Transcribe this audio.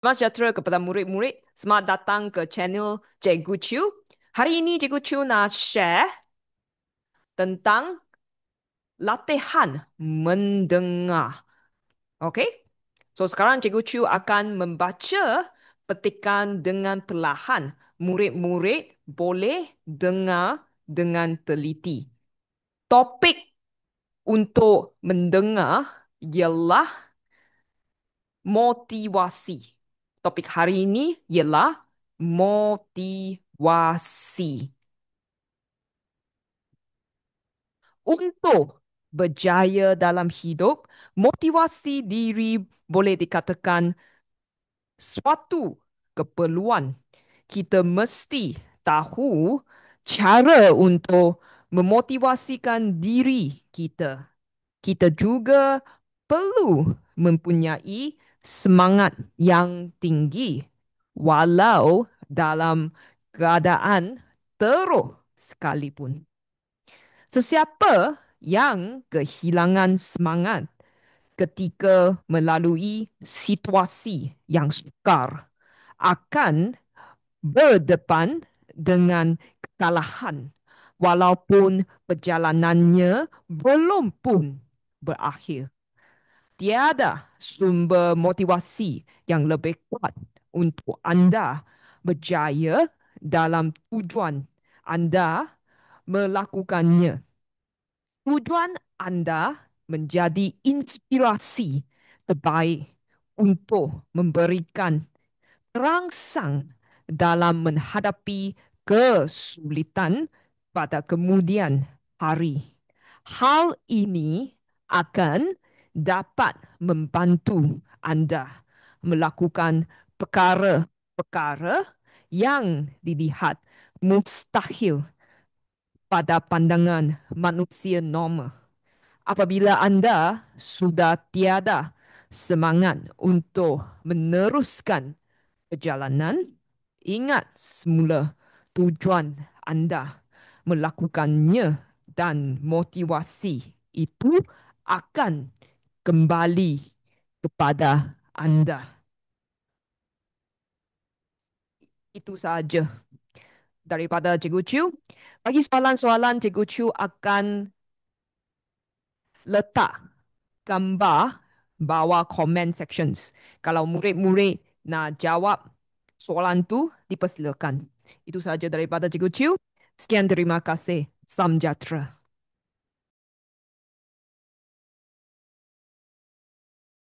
Selamat sejahtera kepada murid-murid. Selamat datang ke channel Cikgu Chu. Hari ini Cikgu Chu nak share tentang latihan mendengar. Okay? So sekarang Cikgu Chu akan membaca petikan dengan perlahan. Murid-murid boleh dengar dengan teliti. Topik untuk mendengar ialah motivasi. Topik hari ini ialah motivasi. Untuk berjaya dalam hidup, motivasi diri boleh dikatakan suatu keperluan. Kita mesti tahu cara untuk memotivasikan diri kita. Kita juga perlu mempunyai semangat yang tinggi walau dalam keadaan teruk sekalipun. Sesiapa yang kehilangan semangat ketika melalui situasi yang sukar akan berdepan dengan kekalahan walaupun perjalanannya belum pun berakhir. Tiada sumber motivasi yang lebih kuat untuk anda berjaya dalam tujuan anda melakukannya. Tujuan anda menjadi inspirasi terbaik untuk memberikan terangsang dalam menghadapi kesulitan pada kemudian hari. Hal ini akan dapat membantu anda melakukan perkara-perkara yang dilihat mustahil pada pandangan manusia normal. Apabila anda sudah tiada semangat untuk meneruskan perjalanan, ingat semula tujuan anda melakukannya dan motivasi itu akan kembali kepada anda. Itu sahaja daripada Cikgu Chu. Bagi soalan-soalan, Cikgu Chu akan letak gambar bawah comment sections. Kalau murid-murid nak jawab soalan tu, dipersilakan. Itu sahaja daripada Cikgu Chu. Sekian terima kasih. Salam sejahtera.